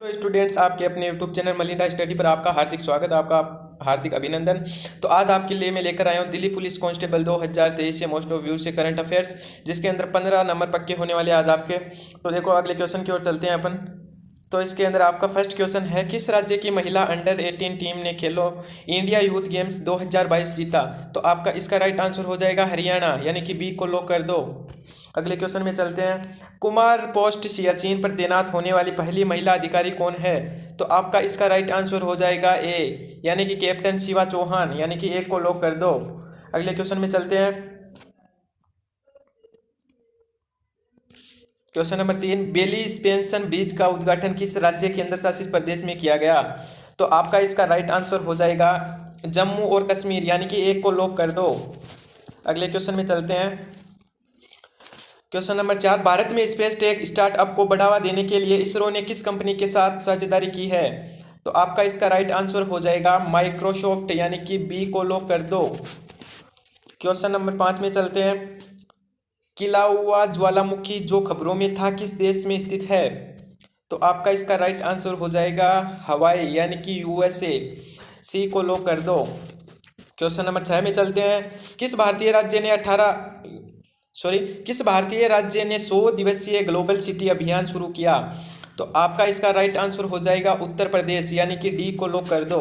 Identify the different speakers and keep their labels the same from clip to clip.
Speaker 1: तो स्टूडेंट्स, आपके अपने यूट्यूब चैनल मलिंडा स्टडी पर आपका हार्दिक स्वागत, आपका हार्दिक अभिनंदन। तो आज आपके लिए मैं लेकर आया हूँ दिल्ली पुलिस कांस्टेबल 2023 से मोस्ट ऑफ व्यू से करंट अफेयर्स, जिसके अंदर 15 नंबर पक्के होने वाले आज आपके। तो देखो, अगले क्वेश्चन की ओर चलते हैं अपन। तो इसके अंदर आपका फर्स्ट क्वेश्चन है, किस राज्य की महिला अंडर 18 टीम ने खेलो इंडिया यूथ गेम्स 2022 जीता? तो आपका इसका राइट आंसर हो जाएगा हरियाणा, यानी कि बी को लॉक कर दो। अगले क्वेश्चन में चलते हैं, कुमार पोस्ट सियाचिन पर तैनात होने वाली पहली महिला अधिकारी कौन है? तो आपका इसका राइट आंसर हो जाएगा ए, यानी कि कैप्टन शिवा चौहान, यानी कि एक को लॉक कर दो। अगले क्वेश्चन में चलते हैं, क्वेश्चन नंबर 3, बेली स्पेंसन ब्रिज का उद्घाटन किस राज्य केंद्र शासित प्रदेश में किया गया? तो आपका इसका राइट आंसर हो जाएगा जम्मू और कश्मीर, यानी कि एक को लॉक कर दो। अगले क्वेश्चन में चलते हैं, क्वेश्चन नंबर 4, भारत में स्पेस टेक स्टार्टअप को बढ़ावा देने के लिए इसरो ने किस कंपनी के साथ साझेदारी की है? तो आपका इसका राइट आंसर हो जाएगा माइक्रोसॉफ्ट, यानी कि बी को लॉक कर दो। क्वेश्चन नंबर 5 में चलते हैं, किलाउआ ज्वालामुखी जो खबरों में था किस देश में स्थित है? तो आपका इसका राइट आंसर हो जाएगा हवाई, यानी कि यूएसए, सी को लॉक कर दो। क्वेश्चन नंबर 6 में चलते हैं, किस भारतीय राज्य ने 100 दिवसीय ग्लोबल सिटी अभियान शुरू किया? तो आपका इसका राइट आंसर हो जाएगा उत्तर प्रदेश, यानी कि डी को लॉक कर दो।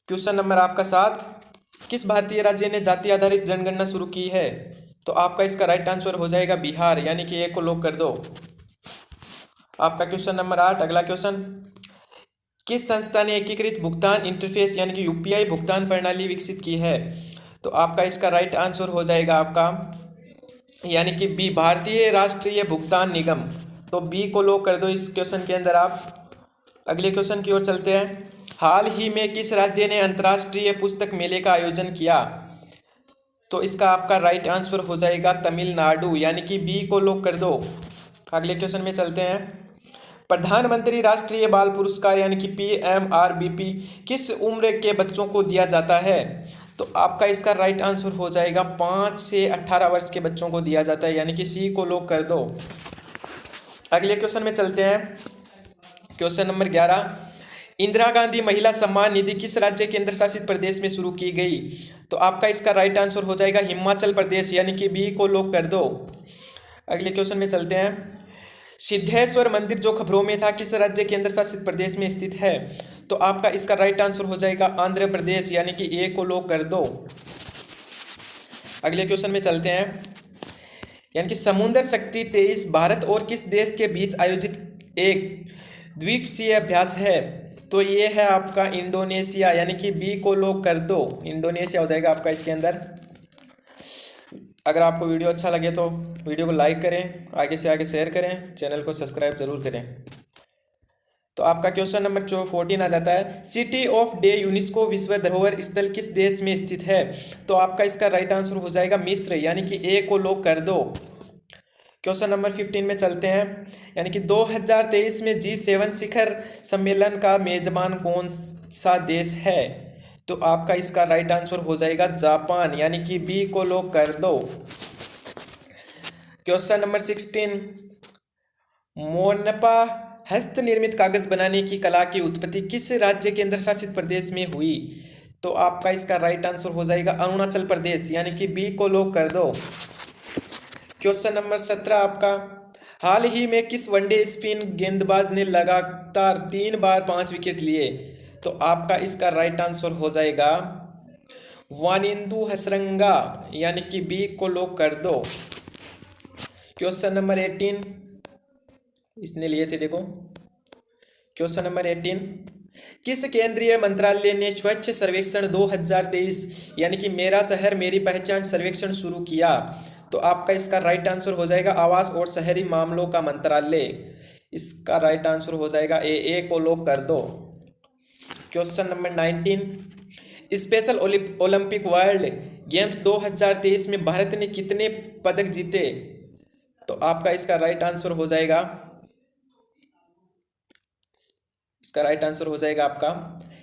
Speaker 1: क्वेश्चन नंबर आपका 7, किस भारतीय राज्य ने जाति आधारित जनगणना शुरू की है? तो आपका इसका राइट आंसर हो जाएगा बिहार, यानी कि ए को लॉक कर दो। आपका क्वेश्चन नंबर 8, अगला क्वेश्चन, किस संस्था ने एकीकृत भुगतान इंटरफेस यानी कि यूपीआई भुगतान प्रणाली विकसित की है? तो आपका इसका राइट आंसर हो जाएगा आपका, यानी कि बी, भारतीय राष्ट्रीय भुगतान निगम। तो बी को लॉक कर दो इस क्वेश्चन के अंदर आप। अगले क्वेश्चन की ओर चलते हैं, हाल ही में किस राज्य ने अंतर्राष्ट्रीय पुस्तक मेले का आयोजन किया? तो इसका आपका राइट आंसर हो जाएगा तमिलनाडु, यानी कि बी को लॉक कर दो। अगले क्वेश्चन में चलते हैं, प्रधानमंत्री राष्ट्रीय बाल पुरस्कार यानी कि PMRBP किस उम्र के बच्चों को दिया जाता है? तो आपका इसका राइट आंसर हो जाएगा 5 से 18 वर्ष के बच्चों को दिया जाता है, यानी कि सी को लॉक कर दो। अगले क्वेश्चन में चलते हैं, क्वेश्चन नंबर 11, इंदिरा गांधी महिला सम्मान निधि किस राज्य केंद्र शासित प्रदेश में शुरू की गई? तो आपका इसका राइट आंसर हो जाएगा हिमाचल प्रदेश, यानी कि बी को लॉक कर दो। अगले क्वेश्चन में चलते हैं, सिद्धेश्वर मंदिर जो खबरों में था किस राज्य केंद्र शासित प्रदेश में स्थित है? तो आपका इसका राइट आंसर हो जाएगा आंध्र प्रदेश, यानी कि ए को लॉक कर दो। अगले क्वेश्चन में चलते हैं, यानी कि समुद्र शक्ति 23 भारत और किस देश के बीच आयोजित एक द्वीपक्षीय अभ्यास है? तो ये है आपका इंडोनेशिया, यानी कि बी को लॉक कर दो, इंडोनेशिया हो जाएगा आपका इसके अंदर। अगर आपको वीडियो अच्छा लगे तो वीडियो को लाइक करें, आगे से आगे शेयर करें, चैनल को सब्सक्राइब जरूर करें। तो आपका क्वेश्चन नंबर 14 आ जाता है, सिटी ऑफ डे यूनेस्को विश्व धरोहर स्थल किस देश में स्थित है? तो आपका इसका राइट आंसर हो जाएगा मिस्र, यानी कि ए को लॉक कर दो। क्वेश्चन नंबर 15 में चलते हैं, यानी कि 2023 में G7 शिखर सम्मेलन का मेजबान कौन सा देश है? तो आपका इसका राइट आंसर हो जाएगा जापान, यानी कि बी को लॉक कर दो। क्वेश्चन नंबर 16, मोनपा हस्त निर्मित कागज बनाने की कला की उत्पत्ति किस राज्य केंद्र शासित प्रदेश में हुई? तो आपका इसका राइट आंसर हो जाएगा अरुणाचल प्रदेश, यानी कि बी को लॉक कर दो। क्वेश्चन नंबर 17 आपका, हाल ही में किस वनडे स्पिन गेंदबाज ने लगातार 3 बार 5 विकेट लिए? तो आपका इसका राइट आंसर हो जाएगा वानिंदु हसरंगा, यानी कि बी को लॉक कर दो। क्वेश्चन नंबर 18 इसने लिए थे, देखो क्वेश्चन नंबर 18, किस केंद्रीय मंत्रालय ने स्वच्छ सर्वेक्षण 2023 यानी कि मेरा शहर मेरी पहचान सर्वेक्षण शुरू किया? तो आपका इसका राइट आंसर हो जाएगा आवास और शहरी मामलों का मंत्रालय, इसका राइट आंसर हो जाएगा ए को लॉक कर दो। Question number 19, special Olympic world games 2023 में भारत ने कितने पदक जीते? तो आपका इसका राइट आंसर हो जाएगा, इसका राइट आंसर हो जाएगा आपका,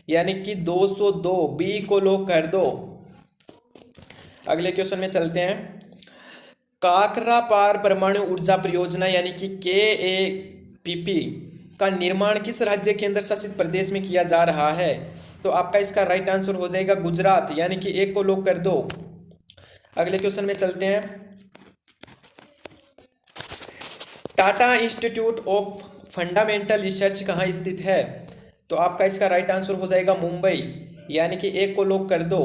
Speaker 1: यानी कि 202, बी को लॉक कर दो। अगले क्वेश्चन में चलते हैं, काकरा पार परमाणु ऊर्जा परियोजना यानी कि KAPP का निर्माण किस राज्य केंद्र शासित प्रदेश में किया जा रहा है? तो आपका इसका राइट आंसर हो जाएगा गुजरात, यानी कि एक को लॉक कर दो। अगले क्वेश्चन में चलते हैं। Tata institute of fundamental research कहाँ स्थित है? तो आपका इसका राइट आंसर हो जाएगा मुंबई, यानी कि एक को लॉक कर दो।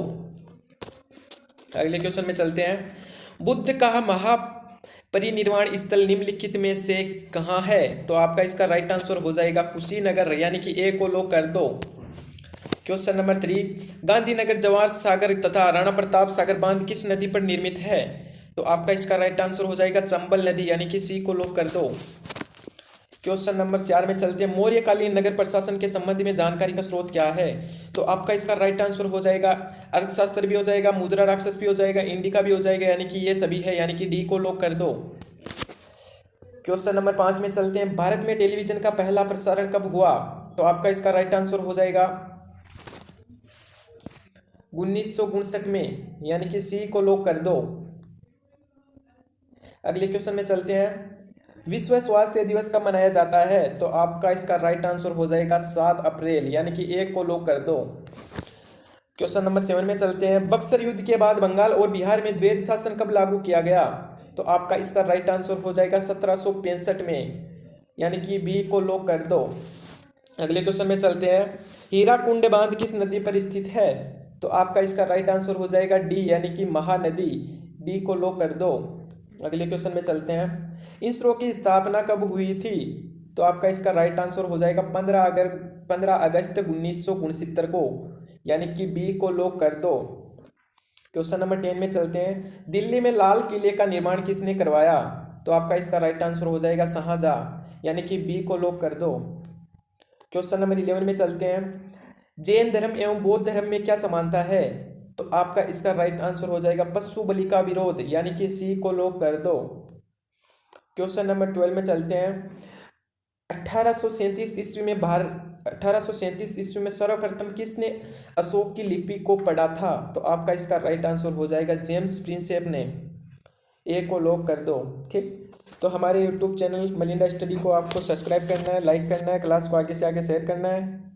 Speaker 1: अगले क्वेश्चन में चलते हैं। बुद्ध का महापरिनिर्वाण स्थल निम्नलिखित में से कहाँ है? तो आपका इसका राइट आंसर हो जाएगा कुशीनगर, यानी कि ए को लॉक कर दो। क्वेश्चन नंबर 3, गांधीनगर जवाहर सागर तथा राणा प्रताप सागर बांध किस नदी पर निर्मित है? तो आपका इसका राइट आंसर हो जाएगा चंबल नदी, यानी कि सी को लॉक कर दो। क्वेश्चन नंबर 4 में चलते हैं। मौर्यकालीन नगर प्रशासन के संबंध में जानकारी का स्रोत क्या है? तो आपका इसका राइट आंसर हो जाएगा अर्थशास्त्र भी हो जाएगा, मुद्रा राक्षस भी हो जाएगा, इंडिका भी हो जाएगा, यानी कि ये सभी है, यानी कि डी को लॉक कर दो। क्वेश्चन नंबर 5 में चलते हैं। भारत में टेलीविजन का पहला प्रसारण कब हुआ? तो आपका इसका राइट आंसर हो जाएगा 1959 में, यानी कि सी को लॉक कर दो। अगले क्वेश्चन में चलते हैं। विश्व स्वास्थ्य दिवस कब मनाया जाता है? तो आपका इसका राइट आंसर हो जाएगा 7 अप्रैल, यानी कि एक को लॉक कर दो। क्वेश्चन नंबर 7 में चलते हैं। बक्सर युद्ध के बाद बंगाल और बिहार में द्वैध शासन कब लागू किया गया? तो आपका इसका राइट आंसर हो जाएगा 1765 में, यानी कि बी को लॉक कर दो। अगले क्वेश्चन में चलते हैं। हीराकुंड बांध किस नदी पर स्थित है? तो आपका इसका राइट आंसर हो जाएगा डी, यानी कि महानदी, डी को लॉक कर दो। अगले क्वेश्चन में चलते हैं। इसरो की स्थापना कब हुई थी? तो आपका इसका राइट आंसर हो जाएगा 15 अगस्त 1969 को, यानी कि बी को लॉक कर दो। क्वेश्चन नंबर 10 में चलते हैं। दिल्ली में लाल किले का निर्माण किसने करवाया? तो आपका इसका राइट आंसर हो जाएगा शाहजहां, यानी कि बी को लॉक कर दो। क्वेश्चन नंबर 11 में चलते हैं। जैन धर्म एवं बौद्ध धर्म में क्या समानता है? तो आपका इसका राइट आंसर हो जाएगा पशु बलि का विरोध, यानी कि सी को लॉक कर दो। क्वेश्चन नंबर 12 में चलते हैं। 1837 ईस्वी में सर्वप्रथम किसने अशोक की लिपि को पढ़ा था? तो आपका इसका राइट आंसर हो जाएगा जेम्स प्रिंसेप ने, ए को लॉक कर दो। ठीक, तो हमारे यूट्यूब चैनल मलिंडा स्टडी को आपको सब्सक्राइब करना है, लाइक करना है, क्लास को आगे से आगे शेयर करना है।